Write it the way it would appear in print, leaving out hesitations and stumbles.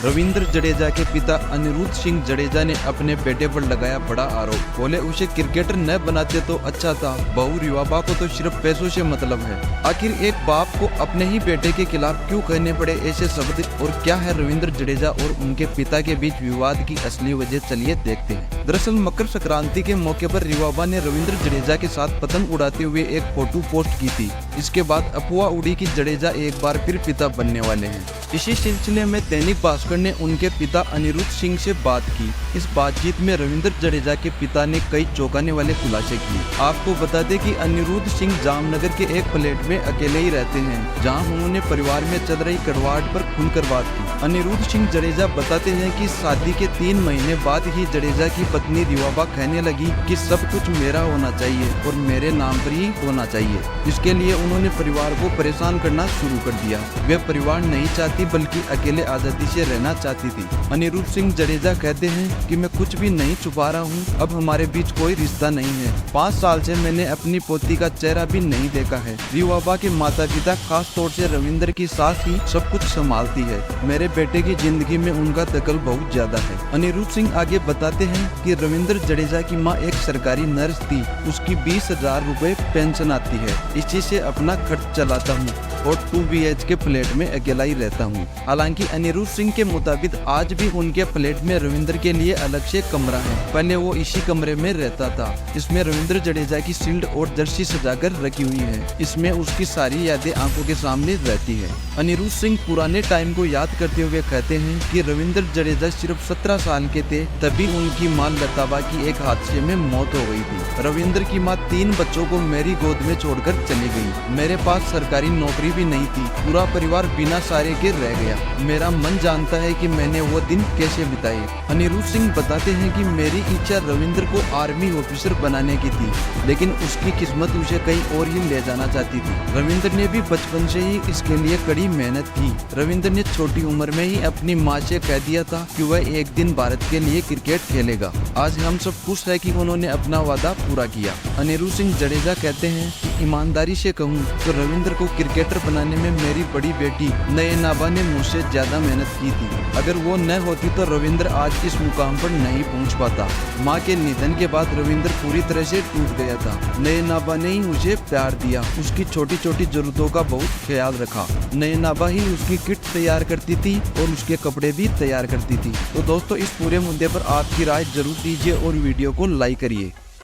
रविंद्र जडेजा के पिता अनिरुद्ध सिंह जडेजा ने अपने बेटे पर लगाया बड़ा आरोप। बोले उसे क्रिकेटर न बनाते तो अच्छा था, बहू रिवाबा को तो सिर्फ पैसों से मतलब है। आखिर एक बाप को अपने ही बेटे के खिलाफ क्यों कहने पड़े ऐसे शब्द, और क्या है रविंद्र जडेजा और उनके पिता के बीच विवाद की असली वजह, चलिए देखते हैं। दरअसल मकर संक्रांति के मौके पर रिवाबा ने रविंद्र जडेजा के साथ पतंग उड़ाते हुए एक फोटो पोस्ट की थी। इसके बाद अफवाह उड़ी कि जडेजा एक बार फिर पिता बनने वाले हैं। इसी सिलसिले में दैनिक भास्कर ने उनके पिता अनिरुद्ध सिंह से बात की। इस बातचीत में रविंद्र जडेजा के पिता ने कई चौंकाने वाले खुलासे किए। आपको बता दें कि अनिरुद्ध सिंह जामनगर के एक फ्लैट में अकेले ही रहते हैं, जहां उन्होंने परिवार में चल रही कड़वाहट पर खुलकर बात की। अनिरुद्ध सिंह जडेजा बताते हैं कि शादी के 3 महीने बाद ही जडेजा की पत्नी रिवाबा कहने लगी कि सब कुछ मेरा होना चाहिए और मेरे नाम पर ही होना चाहिए। इसके लिए उन्होंने परिवार को परेशान करना शुरू कर दिया। वे परिवार नहीं चाहती बल्कि अकेले आजादी से रहना चाहती थी। अनिरुद्ध सिंह जडेजा कहते हैं कि मैं कुछ भी नहीं छुपा रहा हूँ, अब हमारे बीच कोई रिश्ता नहीं है। 5 साल से मैंने अपनी पोती का चेहरा भी नहीं देखा है। रिवाबा के माता पिता, खास तौर से रविंद्र की सास ही सब कुछ संभालती है। मेरे बेटे की जिंदगी में उनका दखल बहुत ज्यादा है। अनिरुद्ध सिंह आगे बताते हैं कि रविंद्र जडेजा की माँ एक सरकारी नर्स थी, उसकी 20,000 रुपए पेंशन आती है। इसी से अपना खर्च चलाता हूँ और 2 BHK फ्लैट में अकेला ही रहता हूँ। हालांकि अनिरुद्ध सिंह के मुताबिक आज भी उनके फ्लैट में रविंद्र के लिए अलग से कमरा है। पहले वो इसी कमरे में रहता था। इसमें रविंद्र जडेजा की शील्ड और जर्सी सजाकर रखी हुई है। इसमें उसकी सारी यादें आंखों के सामने रहती है। अनिरुद्ध सिंह पुराने टाइम को याद करते हुए कहते हैं कि रविंद्र जडेजा सिर्फ 17 साल के थे, तभी उनकी मां लताबा की एक हादसे में मौत हो गई थी। रविंद्र की मां 3 बच्चों को मेरी गोद में छोड़कर चली गई। मेरे पास सरकारी नौकरी भी नहीं थी। पूरा परिवार बिना सहारे के रह गया। मेरा मन जानता है कि मैंने वो दिन कैसे बिताए। अनिरुद्ध सिंह बताते हैं कि मेरी इच्छा रविंद्र को आर्मी ऑफिसर बनाने की थी, लेकिन उसकी किस्मत उसे कहीं और ही ले जाना चाहती थी। रविंद्र ने भी बचपन से ही इसके लिए कड़ी मेहनत की। रविंद्र ने छोटी उम्र में ही अपनी माँ से कह दिया था कि वह एक दिन भारत के लिए क्रिकेट खेलेगा। आज हम सब खुश है कि उन्होंने अपना वादा पूरा किया। अनिरुद्ध सिंह जडेजा कहते हैं कि ईमानदारी से कहूँ तो रविंद्र को क्रिकेटर बनाने में मेरी बड़ी बेटी नयनाबा ने मुझसे ज्यादा मेहनत की थी। अगर वो न होती तो रविंद्र आज इस मुकाम पर नहीं पहुंच पाता। माँ के निधन के बाद रविंद्र पूरी तरह से टूट गया था। नयनाबा ने ही उसे प्यार दिया, उसकी छोटी छोटी जरूरतों का बहुत ख्याल रखा। नयनाबा ही उसकी किट तैयार करती थी और उसके कपड़े भी तैयार करती थी। तो दोस्तों, इस पूरे मुद्दे पर आपकी राय जरूर दीजिए और वीडियो को लाइक करिए।